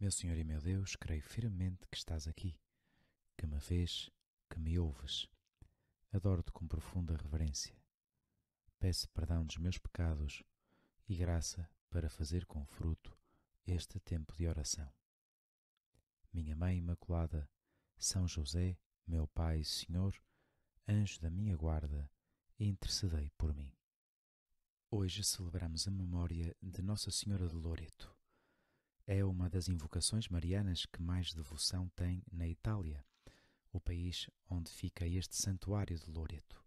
Meu Senhor e meu Deus, creio firmemente que estás aqui, que me vês, que me ouves. Adoro-te com profunda reverência. Peço perdão dos meus pecados e graça para fazer com fruto este tempo de oração. Minha Mãe Imaculada, São José, meu Pai e Senhor, anjo da minha guarda, intercedei por mim. Hoje celebramos a memória de Nossa Senhora de Loreto. É uma das invocações marianas que mais devoção tem na Itália, o país onde fica este santuário de Loreto.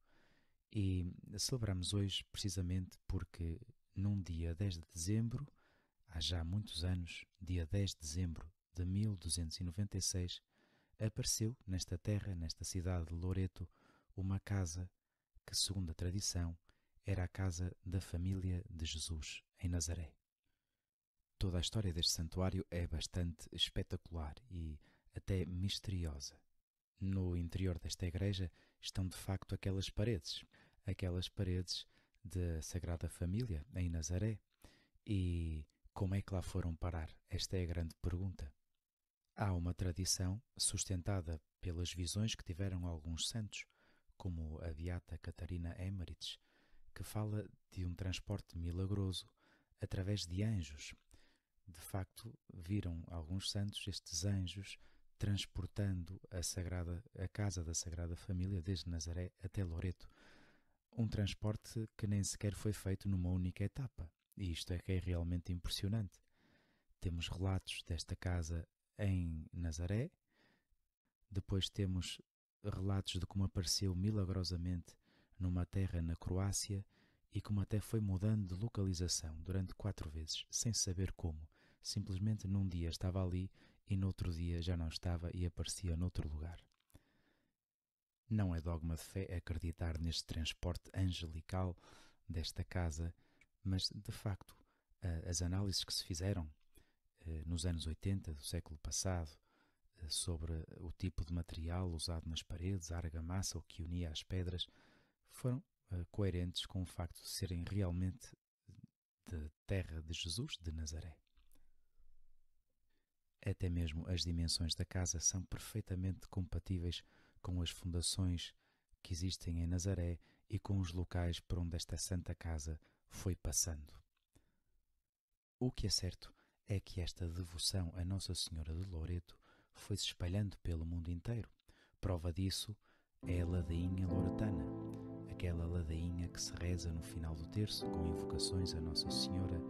E celebramos hoje precisamente porque num dia 10 de dezembro, há já muitos anos, dia 10 de dezembro de 1296, apareceu nesta terra, nesta cidade de Loreto, uma casa que, segundo a tradição, era a casa da família de Jesus em Nazaré. Toda a história deste santuário é bastante espetacular e até misteriosa. No interior desta igreja estão de facto aquelas paredes da Sagrada Família em Nazaré. E como é que lá foram parar? Esta é a grande pergunta. Há uma tradição sustentada pelas visões que tiveram alguns santos, como a beata Catarina Emmerich, que fala de um transporte milagroso através de anjos. De facto, viram alguns santos estes anjos transportando a casa da Sagrada Família desde Nazaré até Loreto. Um transporte que nem sequer foi feito numa única etapa. E isto é que é realmente impressionante. Temos relatos desta casa em Nazaré, depois temos relatos de como apareceu milagrosamente numa terra na Croácia e como até foi mudando de localização durante 4 vezes, sem saber como. Simplesmente num dia estava ali e no outro dia já não estava e aparecia noutro lugar. Não é dogma de fé acreditar neste transporte angelical desta casa, mas de facto as análises que se fizeram nos anos 80 do século passado sobre o tipo de material usado nas paredes, a argamassa, o que unia as pedras, foram coerentes com o facto de serem realmente de terra de Jesus de Nazaré. Até mesmo as dimensões da casa são perfeitamente compatíveis com as fundações que existem em Nazaré e com os locais por onde esta Santa Casa foi passando. O que é certo é que esta devoção a Nossa Senhora de Loreto foi se espalhando pelo mundo inteiro. Prova disso é a ladainha loretana, aquela ladainha que se reza no final do terço com invocações a Nossa Senhora.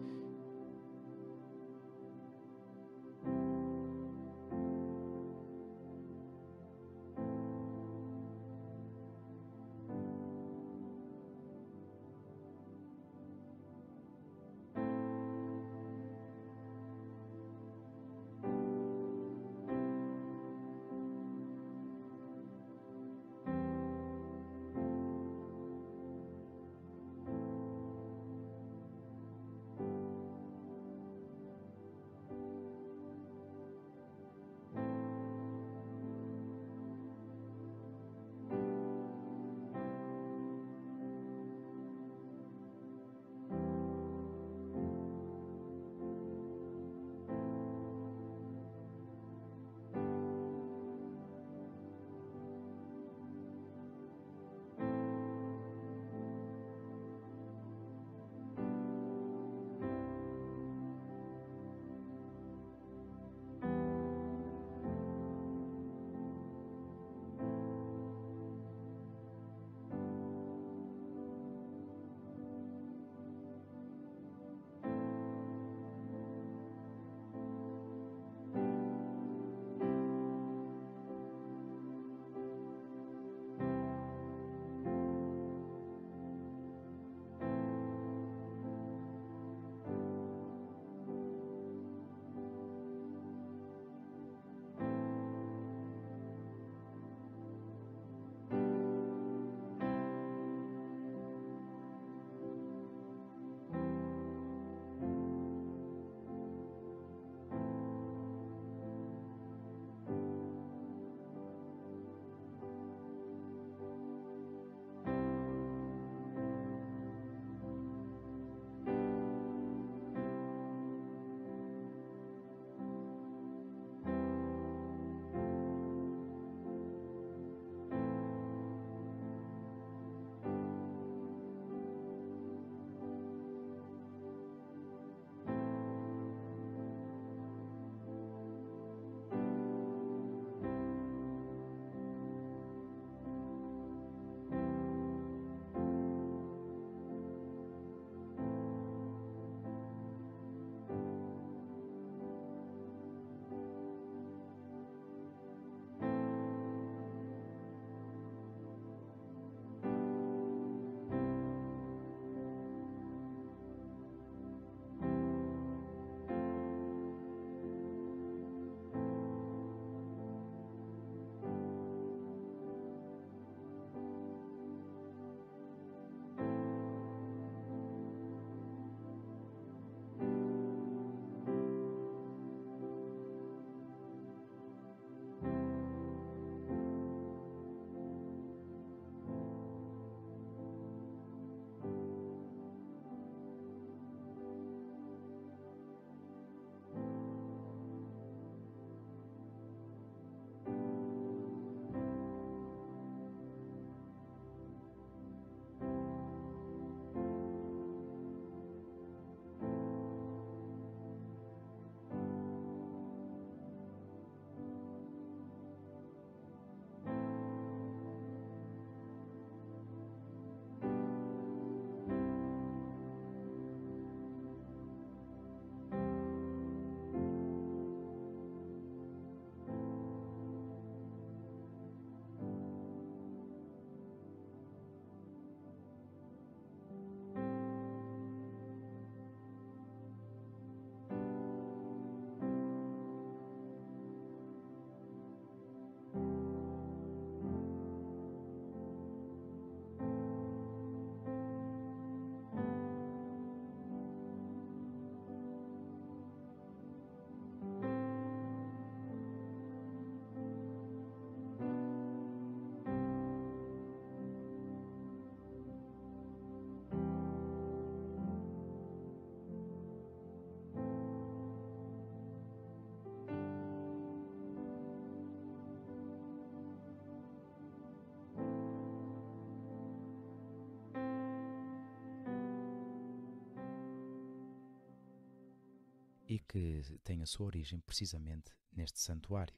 e que tem a sua origem precisamente neste santuário.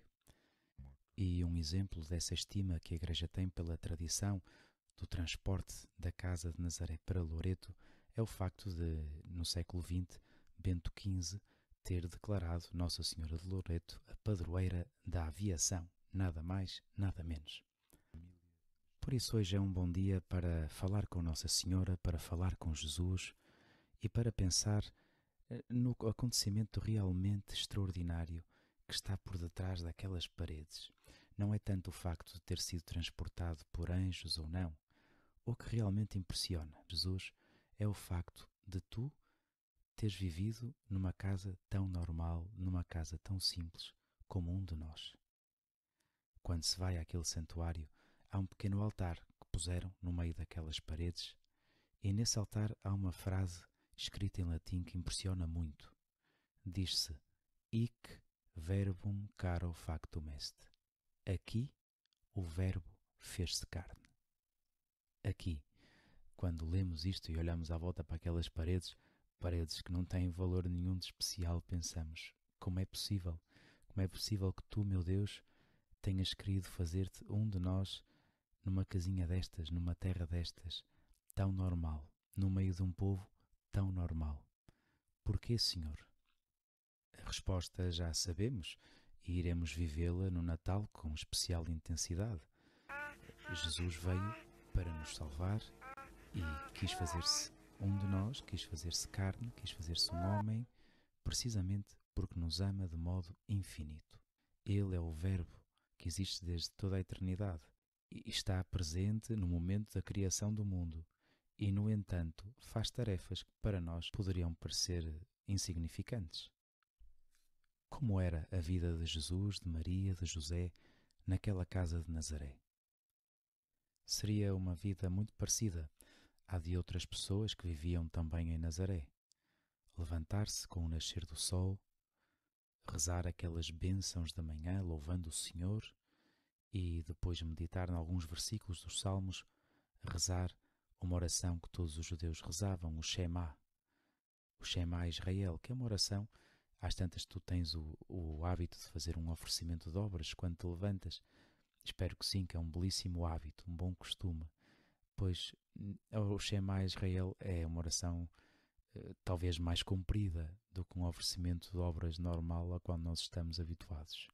E um exemplo dessa estima que a Igreja tem pela tradição do transporte da Casa de Nazaré para Loreto é o facto de, no século XX, Bento XV ter declarado Nossa Senhora de Loreto a padroeira da aviação, nada mais, nada menos. Por isso hoje é um bom dia para falar com Nossa Senhora, para falar com Jesus e para pensar no acontecimento realmente extraordinário que está por detrás daquelas paredes. Não é tanto o facto de ter sido transportado por anjos ou não. O que realmente impressiona Jesus é o facto de tu teres vivido numa casa tão normal, numa casa tão simples como um de nós. Quando se vai àquele santuário, há um pequeno altar que puseram no meio daquelas paredes e nesse altar há uma frase escrita em latim que impressiona muito. Diz-se: Hic verbum caro factum est. Aqui o verbo fez-se carne. Aqui, quando lemos isto e olhamos à volta para aquelas paredes, paredes que não têm valor nenhum de especial, pensamos: como é possível? Como é possível que tu, meu Deus, tenhas querido fazer-te um de nós numa casinha destas, numa terra destas, tão normal, no meio de um povo tão normal? Porquê, Senhor? A resposta já a sabemos e iremos vivê-la no Natal com especial intensidade. Jesus veio para nos salvar e quis fazer-se um de nós, quis fazer-se carne, quis fazer-se um homem, precisamente porque nos ama de modo infinito. Ele é o Verbo que existe desde toda a eternidade e está presente no momento da criação do mundo e, no entanto, faz tarefas que para nós poderiam parecer insignificantes. Como era a vida de Jesus, de Maria, de José, naquela casa de Nazaré? Seria uma vida muito parecida à de outras pessoas que viviam também em Nazaré. Levantar-se com o nascer do sol, rezar aquelas bênçãos da manhã, louvando o Senhor, e depois meditar em alguns versículos dos Salmos, rezar uma oração que todos os judeus rezavam, o Shema Israel, que é uma oração. Às tantas tu tens o hábito de fazer um oferecimento de obras quando te levantas. Espero que sim, que é um belíssimo hábito, um bom costume. Pois o Shema Israel é uma oração talvez mais comprida do que um oferecimento de obras normal a qual nós estamos habituados.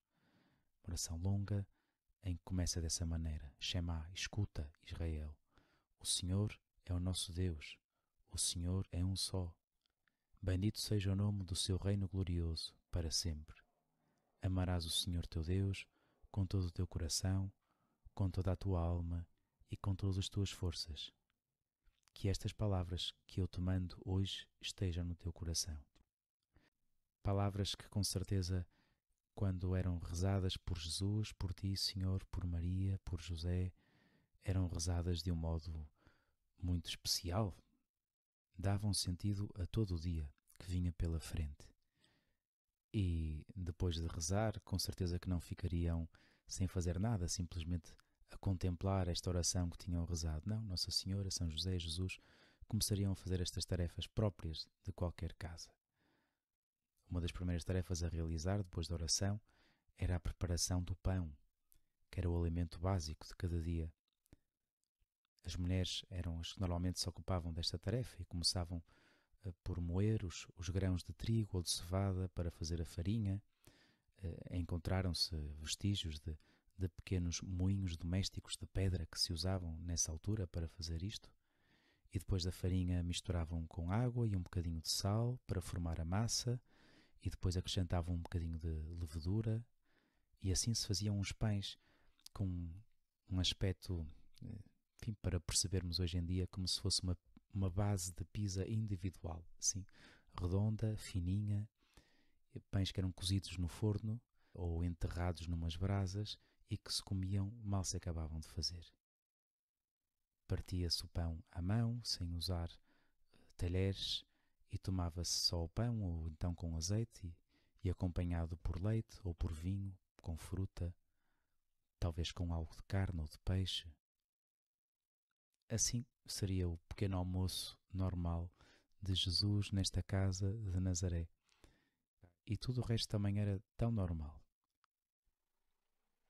Uma oração longa em que começa dessa maneira: Shema, escuta, Israel. O Senhor é o nosso Deus. O Senhor é um só. Bendito seja o nome do seu reino glorioso, para sempre. Amarás o Senhor teu Deus com todo o teu coração, com toda a tua alma e com todas as tuas forças. Que estas palavras que eu te mando hoje estejam no teu coração. Palavras que com certeza, quando eram rezadas por Jesus, por ti, Senhor, por Maria, por José, eram rezadas de um modo muito especial. Davam sentido a todo o dia que vinha pela frente. E depois de rezar, com certeza que não ficariam sem fazer nada, simplesmente a contemplar esta oração que tinham rezado. Não, Nossa Senhora, São José, Jesus, começariam a fazer estas tarefas próprias de qualquer casa. Uma das primeiras tarefas a realizar depois da oração era a preparação do pão, que era o alimento básico de cada dia. As mulheres eram as que normalmente se ocupavam desta tarefa e começavam por moer os grãos de trigo ou de cevada para fazer a farinha. Encontraram-se vestígios de pequenos moinhos domésticos de pedra que se usavam nessa altura para fazer isto. E depois da farinha misturavam com água e um bocadinho de sal para formar a massa e depois acrescentavam um bocadinho de levedura e assim se faziam uns pães com um aspecto, enfim, para percebermos hoje em dia como se fosse uma base de pizza individual, assim, redonda, fininha, pães que eram cozidos no forno ou enterrados numas brasas e que se comiam mal se acabavam de fazer. Partia-se o pão à mão, sem usar talheres, e tomava-se só o pão ou então com azeite e acompanhado por leite ou por vinho, com fruta, talvez com algo de carne ou de peixe. Assim seria o pequeno almoço normal de Jesus nesta casa de Nazaré. e tudo o resto também era tão normal.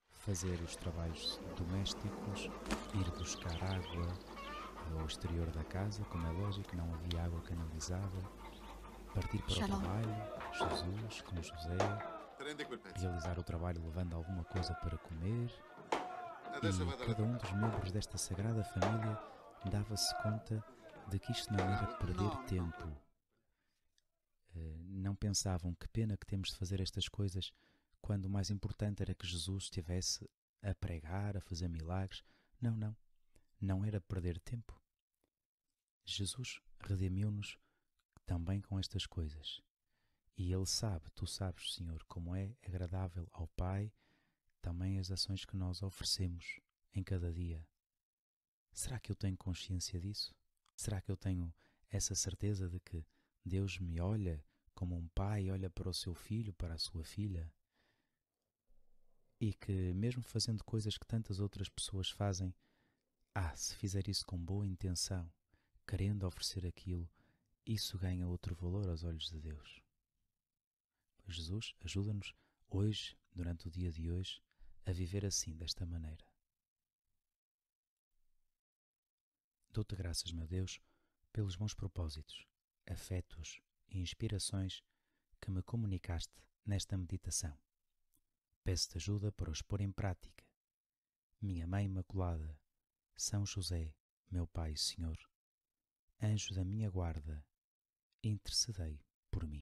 Fazer os trabalhos domésticos, ir buscar água ao exterior da casa, como é lógico, não havia água canalizada, partir para o Shalom. trabalho, Jesus com José, realizar o trabalho levando alguma coisa para comer, e cada um dos membros desta sagrada família dava-se conta de que isto não era perder tempo. Não pensavam que pena que temos de fazer estas coisas quando o mais importante era que Jesus estivesse a pregar, a fazer milagres. Não, não. Não era perder tempo. Jesus redimiu-nos também com estas coisas. E Ele sabe, tu sabes, Senhor, como é agradável ao Pai também as ações que nós oferecemos em cada dia. Será que eu tenho consciência disso? Será que eu tenho essa certeza de que Deus me olha como um pai olha para o seu filho, para a sua filha? E que mesmo fazendo coisas que tantas outras pessoas fazem, se fizer isso com boa intenção, querendo oferecer aquilo, isso ganha outro valor aos olhos de Deus. Pois Jesus, ajuda-nos hoje, durante o dia de hoje, a viver assim, desta maneira. Dou-te graças, meu Deus, pelos bons propósitos, afetos e inspirações que me comunicaste nesta meditação. Peço-te ajuda para os pôr em prática. Minha Mãe Imaculada, São José, meu Pai e Senhor, anjo da minha guarda, intercedei por mim.